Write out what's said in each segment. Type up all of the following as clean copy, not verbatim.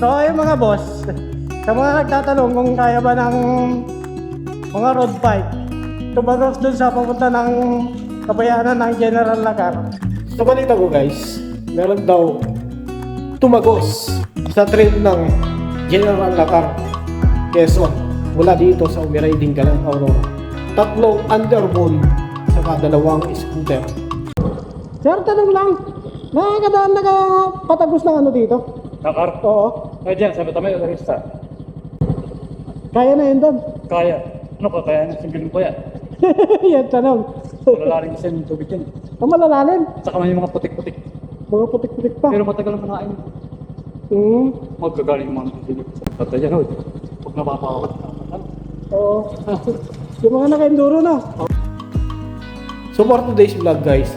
So ayun mga boss, sa mga nagtatanong kung kaya ba ng mga road bike tumagos dun sa papunta ng kabayanan ng General Lacar. So balita ko guys, meron daw tumagos sa trail ng General Lacar, Quezon, mula dito sa Umiray Dingalan, Aurora. Tatlong underbone saka dalawang scooter. Sir, tanong lang, nakakadaan nakapatagos ng ano dito? Lakar? Oo. Kaya dyan, sabi tayo, resta. Kaya na yun doon? Kaya. Ano ka, kaya na singgilin ko yan. Yan, tanong. Malalaring kasi yung tubig yan. Ang malalalim? Saka may mga putik-putik. Mga putik-putik pa. Pero matagal ang manain. Magkagaling yung mga nasisilip sa pata dyan. Huwag napapawat. Oo. Yung mga naka-enduro na. So for today's vlog guys,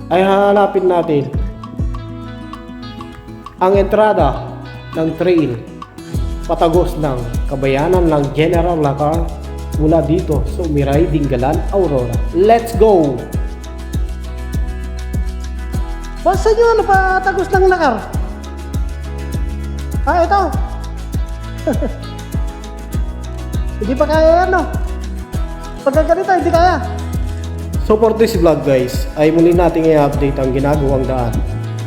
ay hahanapin natin ang entrada ng trail patagos ng kabayanan ng General Lacar mula dito sa Umiray Dingalan, Aurora. Let's go! Basta nyo ano patagos ng Lacar? Ah, ito! Hindi pa kaya yan, no? Pagka ganito, hindi kaya. So for this vlog guys, ay muli natin i-update ang ginagawang daan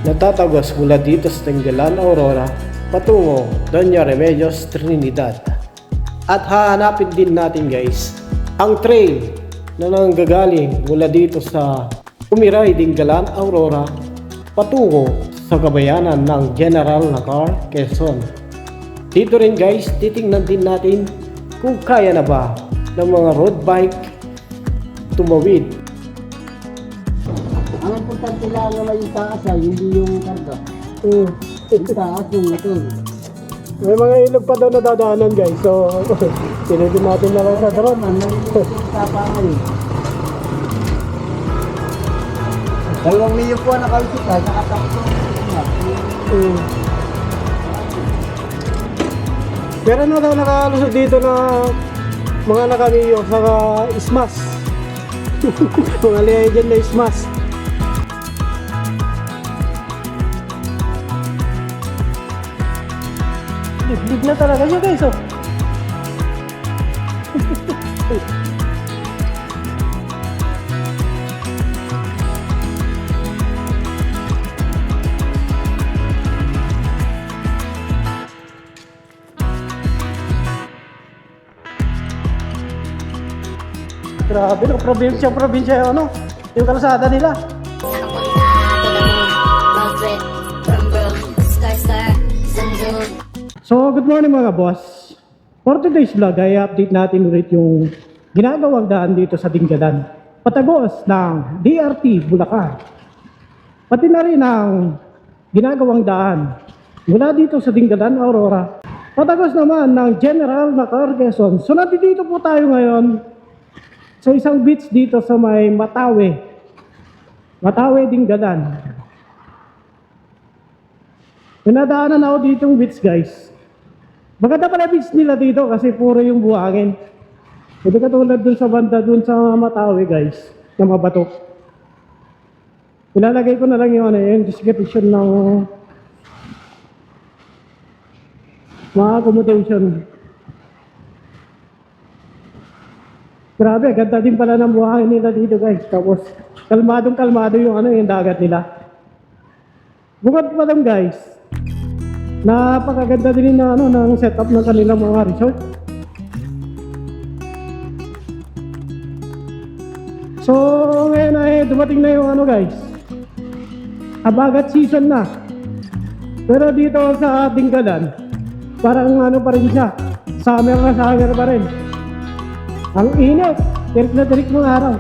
na tatagos mula dito sa Dingalan, Aurora patungo Doña Remedios, Trinidad. At hahanapin din natin guys ang trail na nanggagaling mula dito sa Umiray Dingalan, Aurora patungo sa kabayanan ng General Lacar, Quezon. Dito rin guys, titingnan din natin kung kaya na ba ng mga road bike tumawid. Ang importante lang na may taas ay hindi yung karga. Yung taas yung motor. May mga ilog pa daw na dadaanan guys, so sinunod natin na lang sa drone. May tapangan eh. 2 milyon po ang nakausip ka, nakatapos na. Pero ano daw nakalusot dito na mga nakamiyo sa ismas. Mga legend na ismas. Big na talaga siya guys, oh. Grabe, no? Probinsya, ano? Yung kalsada nila. So, good morning mga boss. For today's vlog, ay update natin ulit yung ginagawang daan dito sa Dingalan patagos ng DRT Bulacan. Pati na rin ang ginagawang daan mula dito sa Dingalan, Aurora patagos naman ng General Lacar, Quezon. So, nandito po tayo ngayon sa isang beach dito sa may Matawe, Dingalan. Pinadaanan ako dito yung beach guys. Maganda pala beach nila dito kasi puro yung buhangin. Hindi katulad dun sa banda dun sa Matawe guys, na mabatok. Ilalagay ko na lang yung, yung description ng mga accommodation. Grabe, ganda din pala ng buhangin nila dito guys. Tapos kalmadong yung yung dagat nila. Bukod pa lang guys, napakaganda din na ng setup ng kanilang mga resort. So ngayon ay dumating na yung guys, habagat season na. Pero dito sa Dingalan, parang pa rin siya, summer pa rin. Ang init, tirik na tirik ng araw.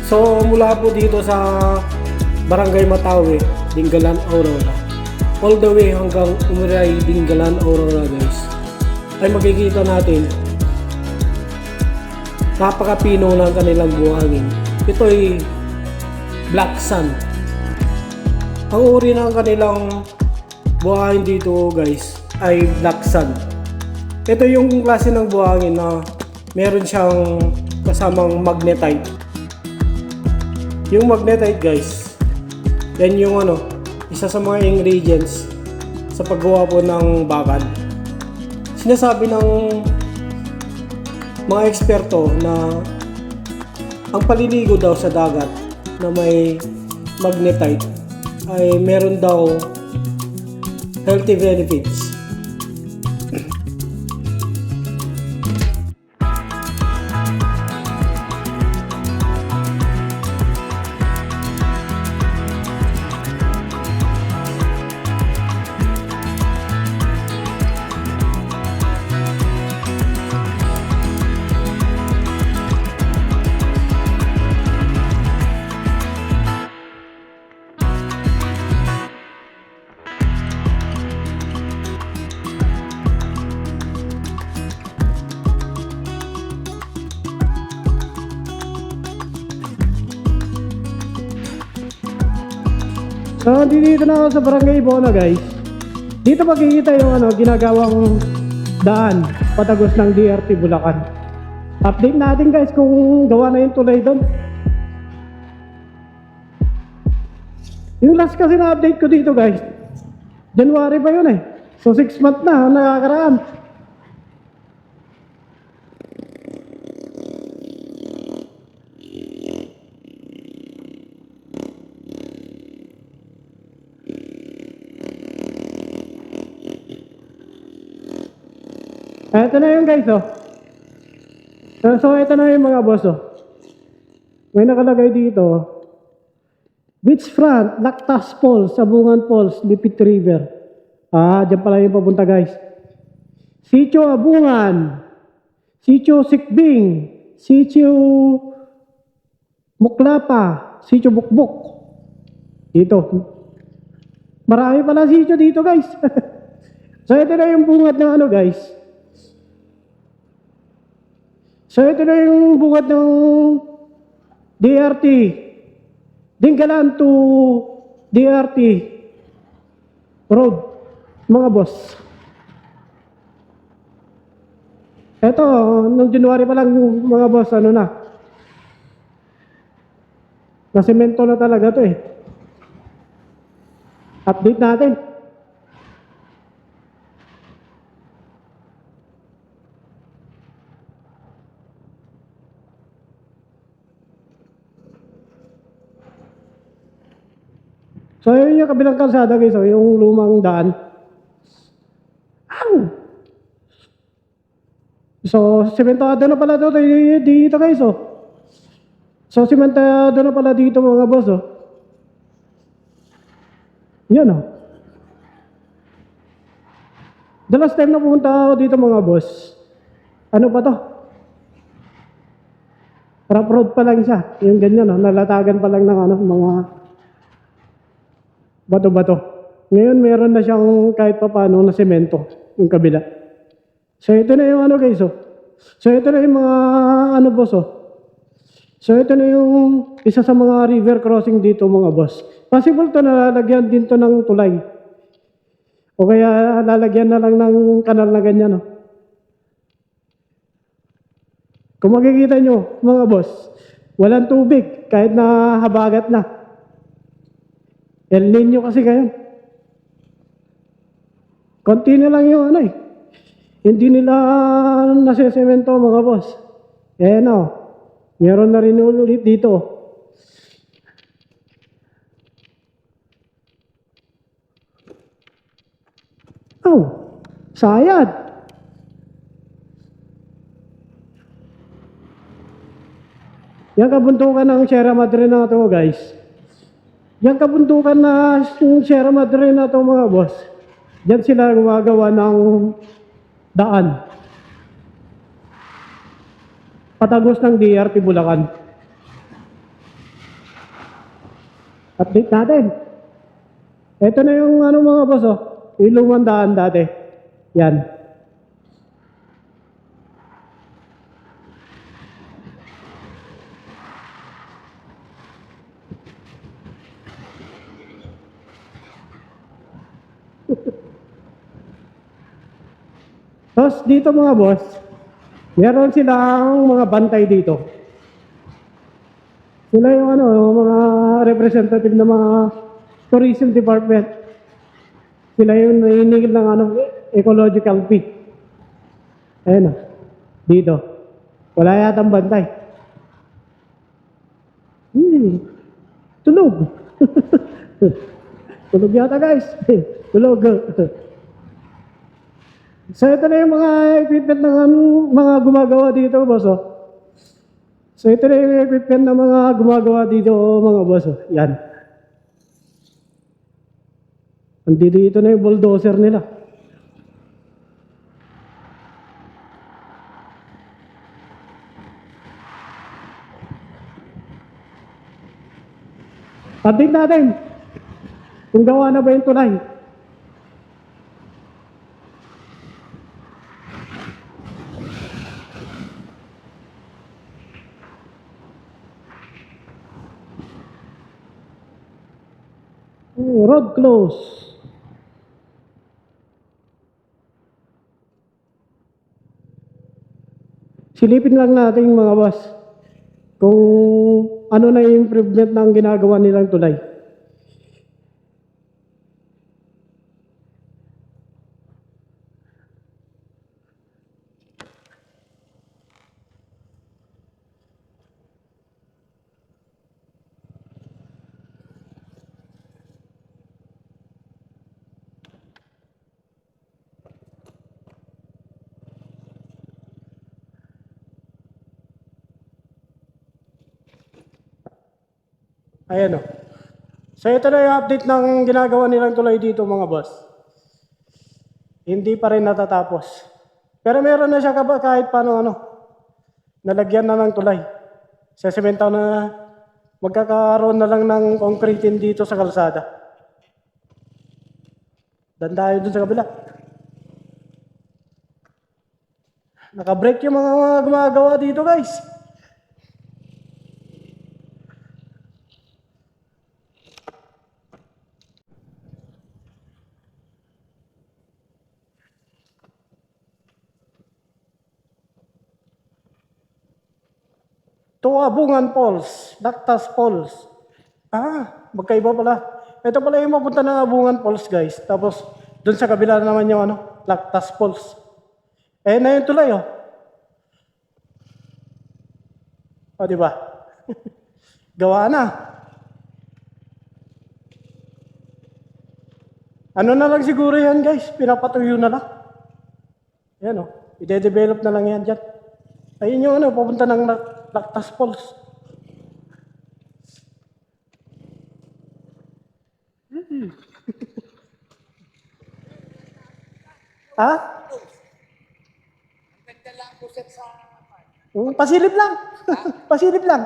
So mula po dito sa Barangay Matawe, Dingalan, Aurora, all the way hanggang Umiray Dingalan, Aurora guys, ay makikita natin Napakapino ng kanilang buhangin. Ito ay Black Sun. Ang uri ng kanilang buhangin dito guys ay Black Sun. Ito yung klase ng buhangin na meron siyang kasamang magnetite. Yung magnetite guys, yan yung isa sa mga ingredients sa paggawa po ng bakal. Sinasabi ng mga eksperto na ang paliligo daw sa dagat na may magnetite ay meron daw healthy benefits. So, dito na ako sa Barangay Bono guys. Dito makikita yung ginagawang daan patagos ng DRT Bulacan. Update natin guys kung gawa na yung tulay doon. Yung last kasi na update ko dito guys, January pa yun eh. So 6 months na nakakaraan. Ito na yung guys So ito na yung mga boss May nakalagay dito Beachfront, Lactas Falls, Abungan Falls, Lipit River. Dyan pala yung papunta guys. Sitio Abungan, Sitio Sikbing, Sitio Muklapa, Sitio Bukbuk. Dito. Marami pala sitio dito guys. So ito na yung bungad ng guys. So ito na yung bungad ng DRT. Dinggalan to DRT Road, mga boss. Ito, nung January pa lang mga boss, nasemento na talaga to eh. Update natin. So yun yung kabilang kalsada guys, yung lumang daan. So sementado na pala dito guys So sementado na pala dito mga boss Yan The last time na pumunta ako dito mga boss, ano pa to? Rough road pa lang siya. Yung ganyan nalatagan pa lang ng mga bato-bato. Ngayon meron na siyang kahit pa paano na semento yung kabila. So ito na yung guys So ito na yung mga boss So ito na yung isa sa mga river crossing dito mga boss. Possible to na lalagyan din to ng tulay. O kaya lalagyan na lang ng kanal na ganyan Kung makikita nyo mga boss, walang tubig kahit na habagat na. El Nino kasi kayo. Konti na lang yung Hindi nila nasesemento mga boss. Meron na rin ulit dito. Sayad. Yan kabuntukan ng Sierra Madre na ito guys. Yan kabuntukan na Sierra Madre na ito mga boss. Diyan sila gumagawa ng daan. Patagos ng DRT Bulacan. Update natin. Ito na yung mga boss yung lumang daan dati. Yan. Tapos dito mga boss, meron silang mga bantay dito. Sila yung ano, yung mga representative ng mga tourism department. Sila yung naniningil ng ano, ecological fee. Ayun o, dito. Wala yatang bantay. Tulog. Tulog yata guys. Tulog. So ito na yung mga equipment ng mga gumagawa dito, boss. Oh. So ito na yung equipment ng mga gumagawa dito, mga boss. Oh. Yan. Andito ito na yung bulldozer nila. Update natin kung gawa na ba yung tulay. Road close. Silipin lang natin mga boss kung ano na yung improvement ng ginagawa nilang tulay. Ayan o. So ito na yung update ng ginagawa nilang tulay dito mga boss. Hindi pa rin natatapos. Pero meron na siya kahit paano ano. Nalagyan na ng tulay. Sa semento na magkakaroon na lang ng concrete dito sa kalsada. Dandayo dun sa kabila. Naka-break yung mga gumagawa dito guys. Tuabungan Falls, Lactas Falls. Magkaiba pala. Ito pala yung mapunta ng Abungan Falls, guys. Tapos, dun sa kabila naman yung ano, Lactas Falls. Eh, na yung tulay, oh. O, di ba? Gawa na. Ano na lang siguro yan, guys. Pinapatuyo na lang. Yan, oh. I-develop na lang yan dyan. Ayun yung ano, papunta ng Lactas Falls. Ha? Pasilip lang. Pasilip lang.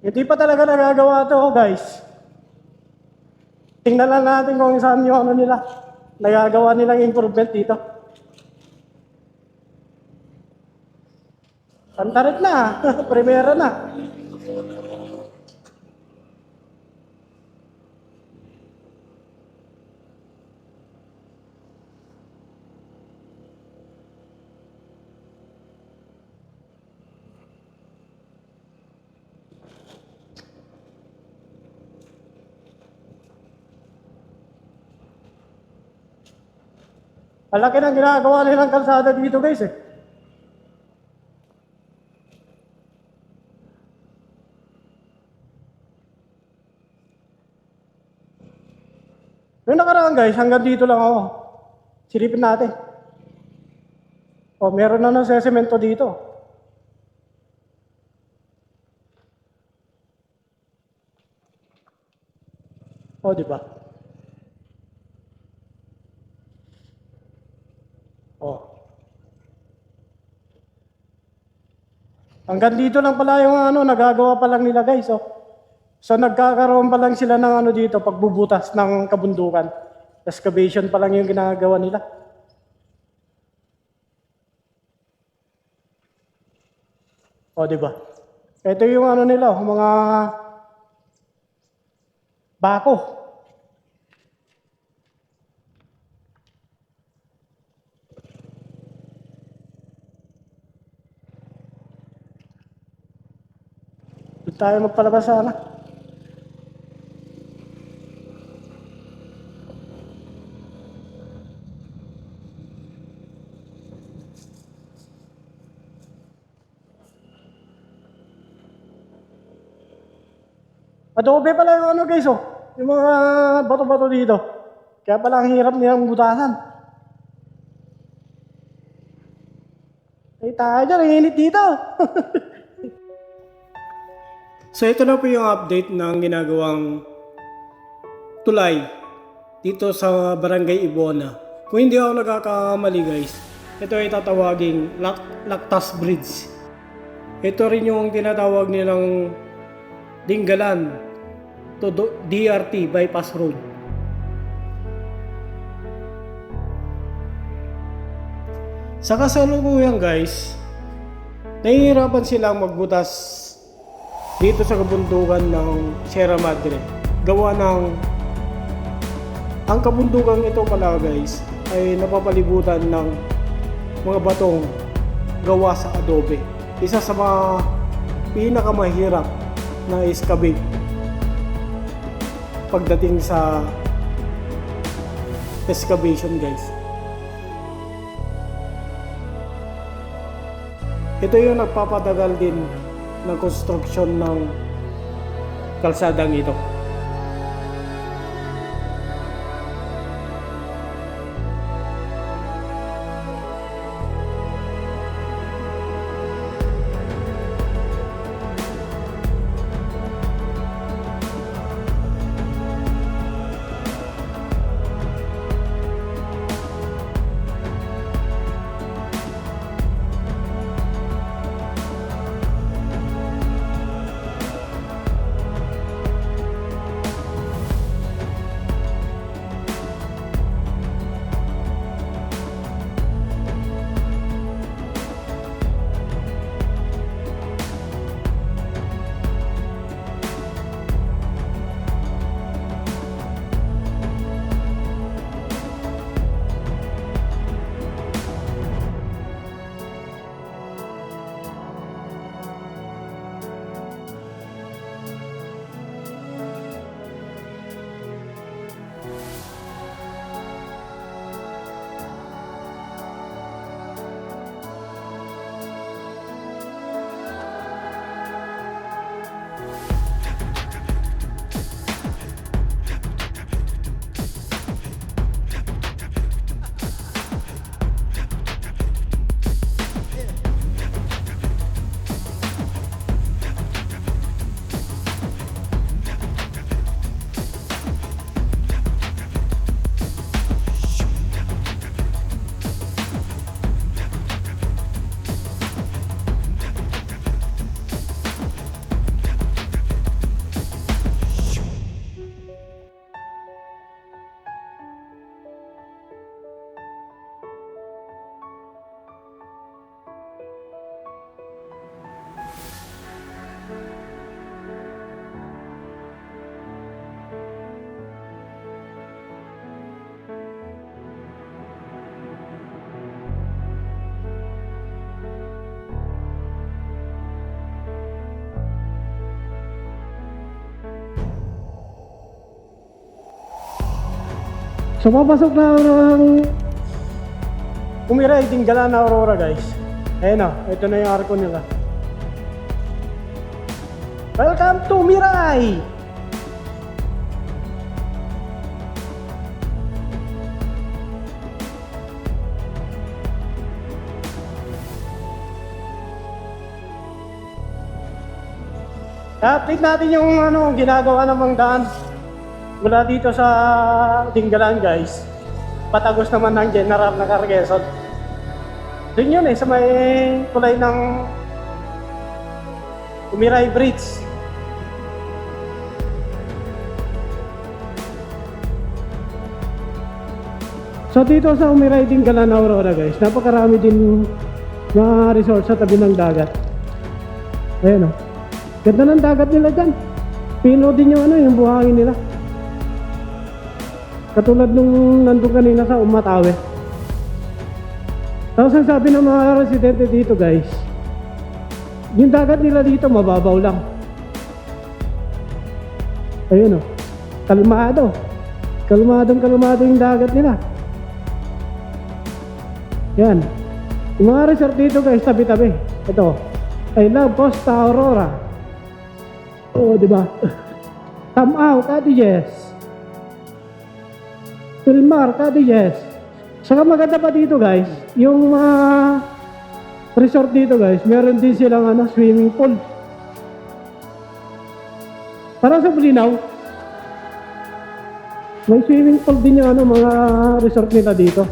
Hindi pa talaga nagagawa ito, guys. Tingnan lang natin kung saan yung ano nila. Nagagawa nilang improvement dito. Pantarit na. Primera na. Malaki ng ginagawa nilang kalsada dito, guys, eh. Yung nakaraan, guys, hanggang dito lang ako. Silipin natin. O, meron na ng sesemento dito. O, di ba? O. Hanggang dito lang pala yung ano, nagagawa pa lang nila, guys, oh. So nagkakaroon pa lang sila ng ano dito, pagbubutas ng kabundukan. Excavation pa lang yung ginagawa nila. O, di ba? Ito yung ano nila, mga bako. Doon tayo magpalabas sana. Adobe pala yung ano guys, oh. Yung mga bato-bato dito. Kaya pala ang hirap nilang butasan. Ay tayo dyan, ang init dito. So ito na po yung update ng ginagawang tulay dito sa Barangay Ibona. Kung hindi ako nagkakamali guys, ito ay tatawaging Lactas Bridge. Ito rin yung tinatawag nilang Dinggalan to DRT Bypass Road. Sa kasalukuyan guys, nahihirapan silang magbutas dito sa kabundukan ng Sierra Madre. Gawa ng ang kabundukan ito pala guys ay napapalibutan ng mga batong gawa sa adobe. Isa sa mga pinakamahirap na excavate pagdating sa excavation guys. Ito yung nagpapatagal din ng construction ng kalsadang ito. So papasok na ng Umiray Dinggalan na Aurora guys. Ayan na, ito na yung arko nila. Welcome to Umiray! Update natin yung ginagawa namang daan mula dito sa Dinggalan guys. Patagos naman ng General na Carquezon. Doon yun sa may tulay ng Umiray Bridge. So dito sa Umiray Dinggalan Aurora guys, napakarami din mga resort sa tabi ng dagat. Ayan o. Ganda ng dagat nila dyan. Pino din yung yung buhangin nila. Katulad nung nandun kanina sa Umatawe. Tapos ang sabi ng mga residente dito guys, yung dagat nila dito mababaw lang. Ayun o. Kalmado. Kalmado yung dagat nila. Yan. Yung mga resort dito guys, tabi-tabi. Ito. I love Costa Aurora. Oo, di ba? Tamaw, Cottages. Filmar, Cottages. Saka maganda pa dito guys, yung mga resort dito guys, meron din silang swimming pool. Parang sa Bulinaw, may swimming pool din yung mga resort nila dito.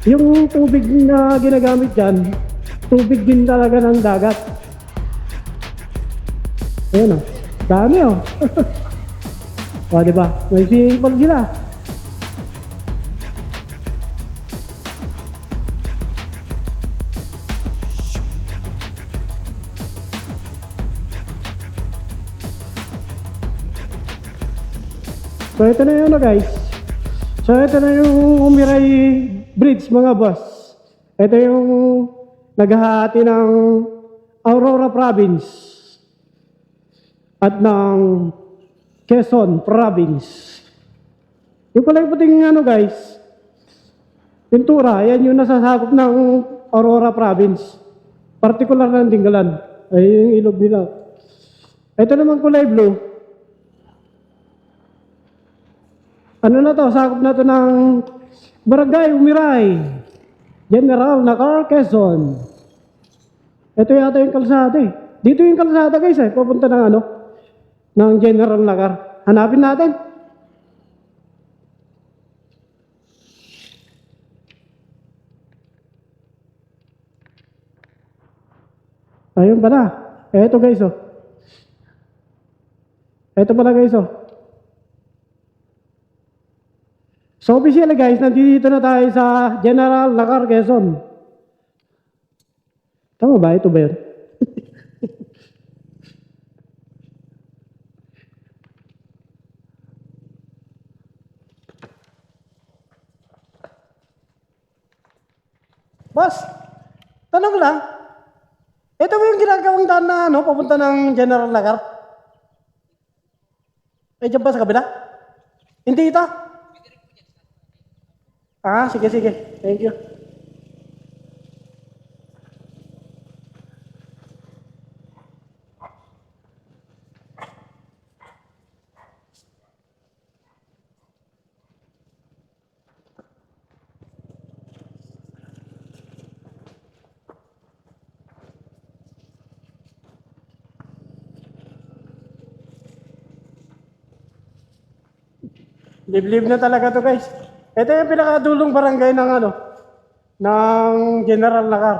Yung tubig na ginagamit dyan, tubig din talaga ng dagat. Ayan o, dami o. O diba, may swimming pool sila. So ito na yun guys. So ito na yung Umiray Bridge mga boss. Ito yung naghahati ng Aurora Province at ng Quezon Province. Yung pala yung puting guys, pintura, yan yung nasasakop ng Aurora Province. Particular ng Dingalan. Ay yung ilog nila. Ito naman kulay blue. Ano na to? Sakop na to ng Barangay Umiray, General Nakar, Quezon. Ito yata yung kalsada eh. Dito yung kalsada guys eh. Papunta ng ng General Nakar. Hanapin natin. Ayun pala. Ito guys oh. Ito pala guys oh. So officially guys, nandito na tayo sa General Nakar, Quezon. Tama ba? Ito ba yun? Boss, tanong lang. Ito ba yung ginagawang daan na papunta ng General Nakar? Eh, dyan ba sa kabila? Hindi ito? Ah, sige. Thank you. Liblib na talaga to guys. Ito yung pinakadulong barangay ng ng General Nakar.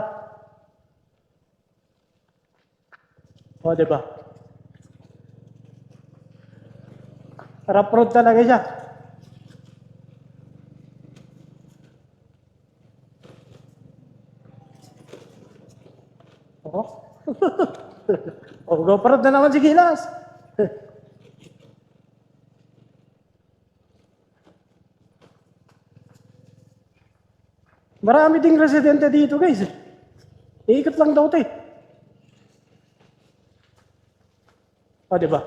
O, diba? Rough road talaga siya. Oh. O, GoPro na naman si Gilas. Marami ding residente dito guys. Iikot lang daw ito eh. O, diba?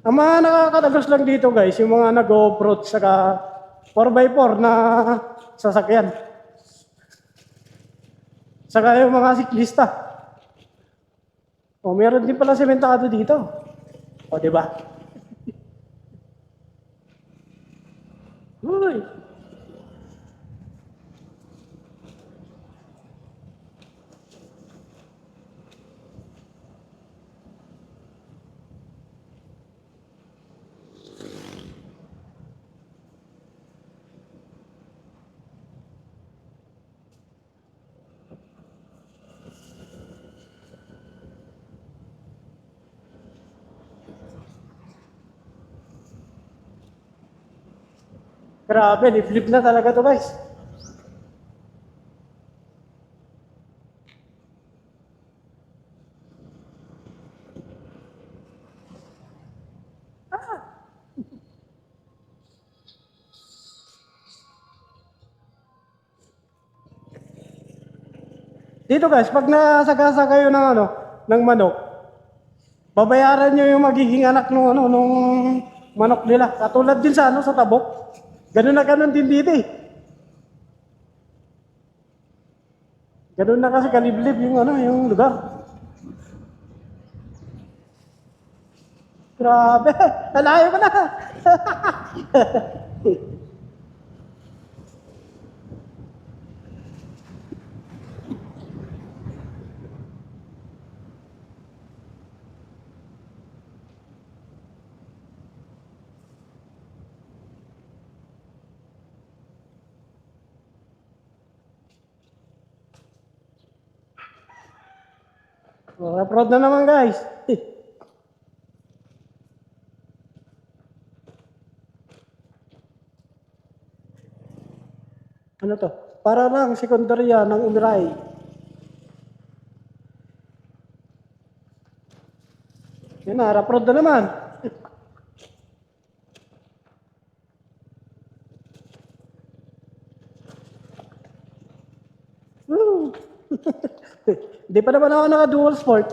Ang mga nakakatagos lang dito guys, yung mga nag-off-road saka 4x4 na sasakyan. Saka yung mga siklista. O, meron din pala sementado dito. O, diba? Uy! Grabe, liblib na talaga to guys. Dito guys, pag nasagasa kayo ng ano, ng manok, babayaran nyo yung magiging anak nung ano, nung manok nila. Katulad din sa ano, sa tabok. Ganun na ganun din dito eh. Ganun na kasi kaliblib yung ano, yung lugar. Grabe, nalayo ko na. Upload na naman guys. Ano to? Para lang sekundarya ng Umray. Yan na, upload na naman. Woo! Hindi pa naman ako naka-dual sport.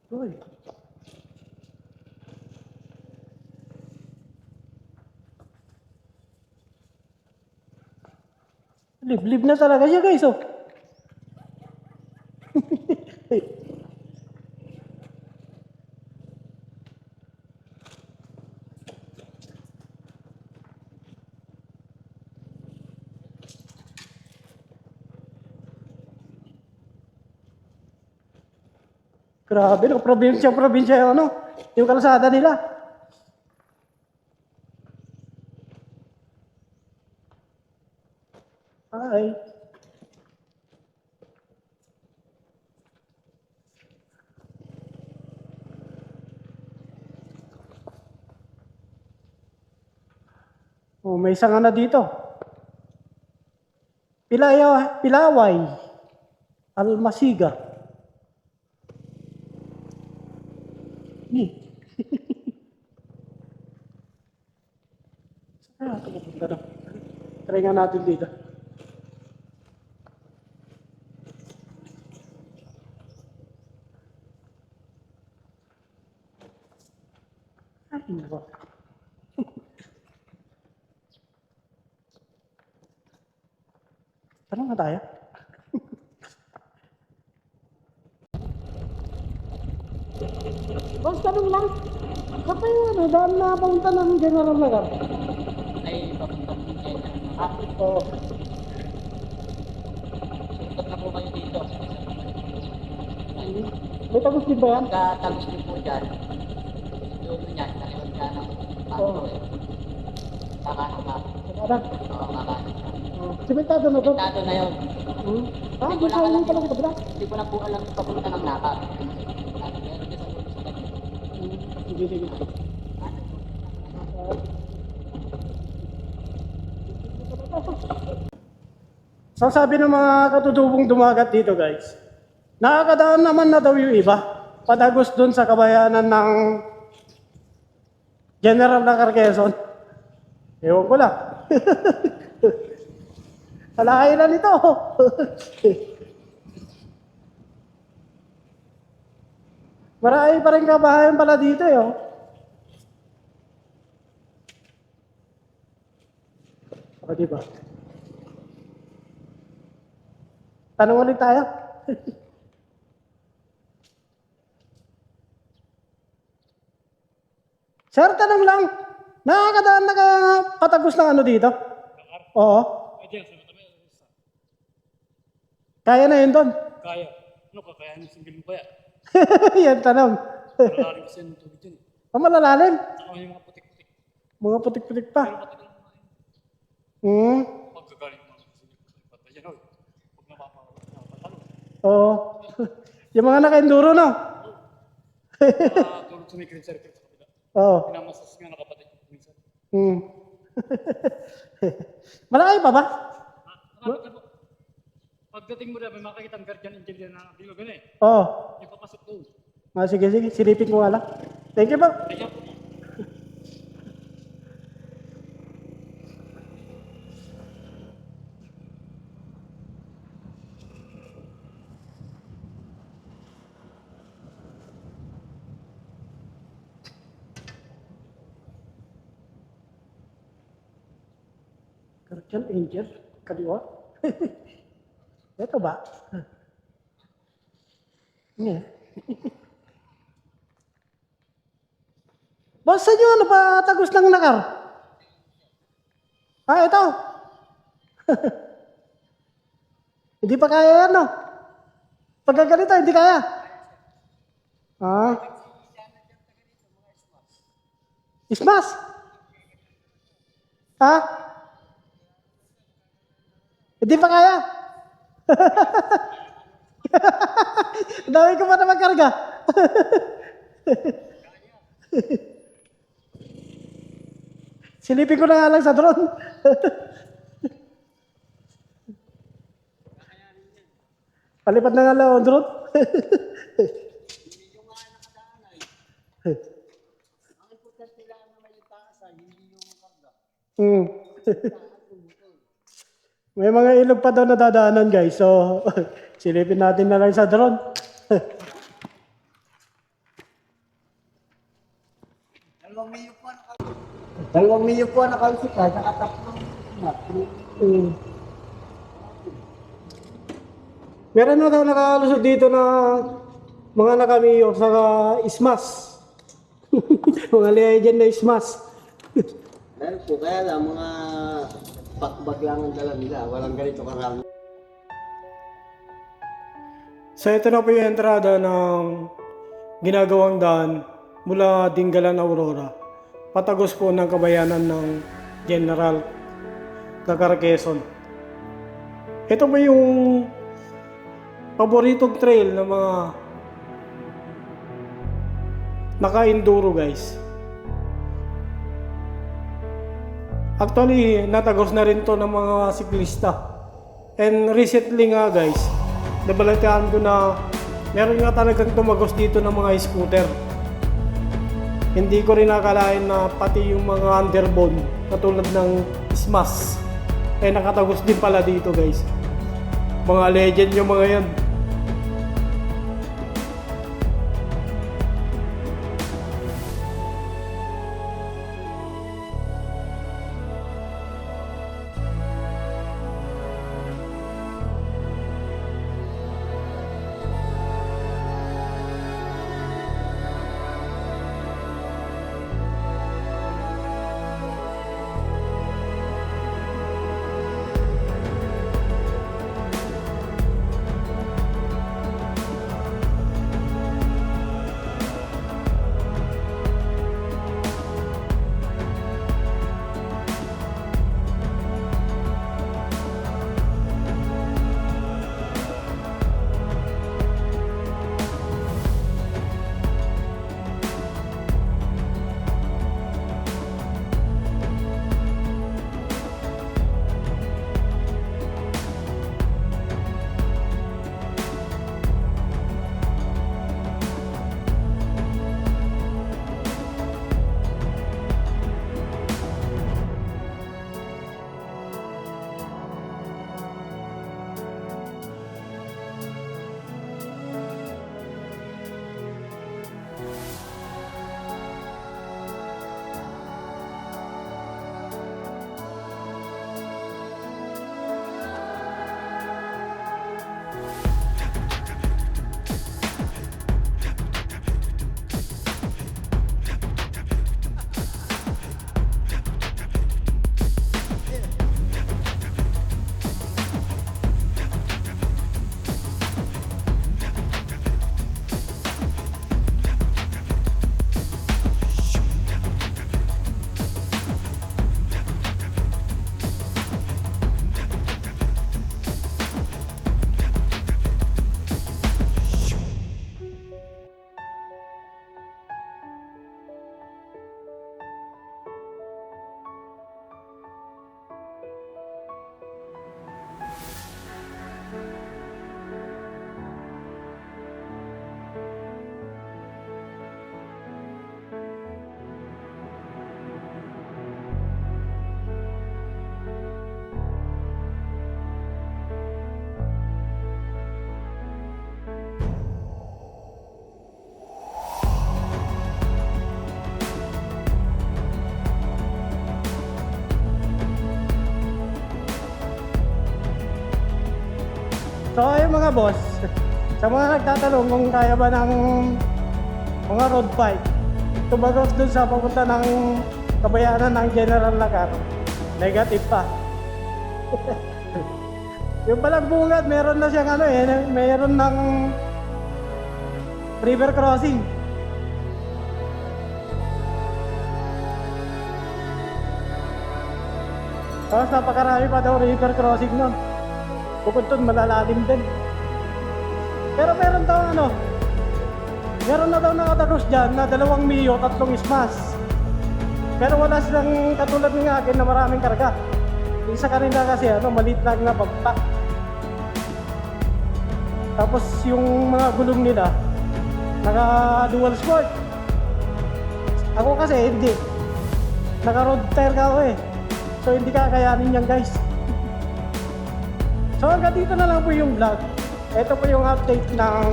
Uy. Liblib na talaga siya guys, oh. Grabe, no, probinsya yung ano, yung kalsada nila. Ay. Oh, may isang ano dito. Pilaway. Almasiga. Saan ito pupunta na? Try nga natin dito. Ay, nako. Saan nga tayo? Boss, tanong lang. Ba't yun, daan na papunta ng General Lagar? Ay, papunta po dyan. Oo. Ikot na po kayo dito. May tagos din ba yan? Pagkatapos niyo po dyan, dulo niyan, kaliwag ka ng Oo. kakanan ka. Ano? Oo, kakanan ka. Simentado na to? Pintado na yun. Ah, di sa yung pala ko kabila. Hindi ko na po alam yung papunta ng naka. Meron din sa dulo sa ganyan. Sige, sige. So sabi ng mga katutubong dumagat dito guys, nakakadaan naman na daw yung iba. Patagos dun sa kabayanan ng General na Quezon. Ewan ko lang. Alakay na nito. Marami pa rin kabahayan pala dito eh. Oh. O, diba? Tanong ulit tayo. Sir, tanong lang. Nakakadaan na kaya patagos ng ano dito? Oo. Pwede yan, sa matabi. Kaya na yun doon. Kaya. Ano kakayanin ng single mo kaya? Yan tanong. Malalalim kasi yung tubig dyan. Ang malalalim. Saka yung mga putik-putik. Mga putik-putik pa. Pero matagal na kumain. Hmm. Pagkagaling mo ng single mo sa patay dyan, oy. Huwag napapatalo. Oo. Yung mga naka-enduro, no? Tulog sa may green circle sa kapila. Oo. Pinamasas nga nakapatid minsan. Hmm. Malaki pa ba? Marami ka po. Pagdating mo na, may makakita ang guardian angel yan na bilo gano'n eh. Oo. Yung papasok doon. Sige, sige. Silipin ko nga lang. Thank you po. Kaya, Guardian Angel. Kaliwa. Ito ba? Yeah. Basta nyo, ano pa tagos ng nakar? Ah, ito. Hindi pa kaya yan, no? Pagka ganito, hindi kaya. Ah. Ismas? Ha? Hindi pa kaya. Ang dami ko pa na magkarga. Silipin ko na nga lang sa drone. Palipad na nga lang ang drone. Ang importante lang naman yung taas ay hindi yung karga. Hmm. May mga ilog pa daw na dadaanan, guys. So, silipin natin na lang sa drone. Dalawang milyo po ang nakalusika, nakatatlong na. Hmm. Meron na daw nakalusot dito na mga nakamiyo sa ismas. Mga legend na ismas. Meron po, kaya lang mga pakbag lang ang dala nila. Walang ganito karami. So ito na po yung entrada ng ginagawang daan mula Dingalan, Aurora. Patagos po ng kabayanan ng General Cacar, Quezon. Ito po yung paboritong trail ng mga naka-enduro, guys. Actually, natagos na rin to ng mga siklista. And recently nga, guys, nabalitaan ko na meron nga talagang tumagos dito ng mga scooter. Hindi ko rin nakalain na pati yung mga underbone katulad ng Smash nakatagos din pala dito, guys. Mga legend yung mga yan. So ayun mga boss, sa mga nagtatanong kung kaya ba ng mga road bike, tumagos dun sa papunta ng kabayanan ng General Lacar, negative pa. Yung palang bungad, meron na siyang meron ng river crossing. Tapos napakarami pa daw river crossing nun. Bukod dun, malalalim din. Pero meron daw meron na daw nakatagos dyan na 2 Mio, 3 Smash. Pero wala silang katulad ng akin na maraming karga. Isa kanina kasi maliit lang na bagpak. Tapos yung mga gulong nila naka dual sport. Ako kasi hindi. Naka road tire ka ako eh. So hindi kakayanin yan guys. So hanggang dito na lang po yung vlog. Ito po yung update ng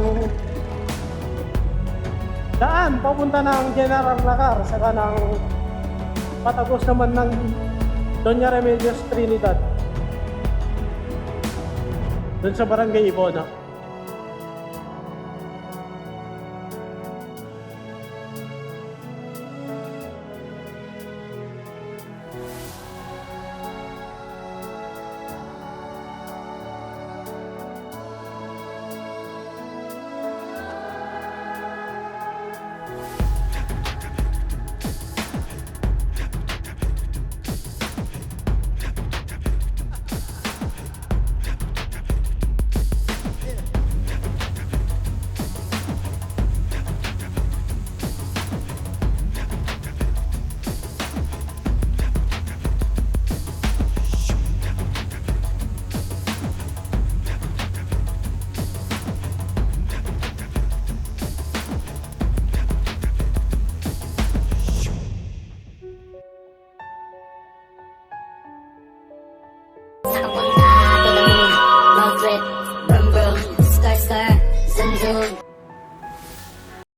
daan papunta ng General Lacar saka ng patagos naman ng Doña Remedios Trinidad doon sa Barangay Ibona.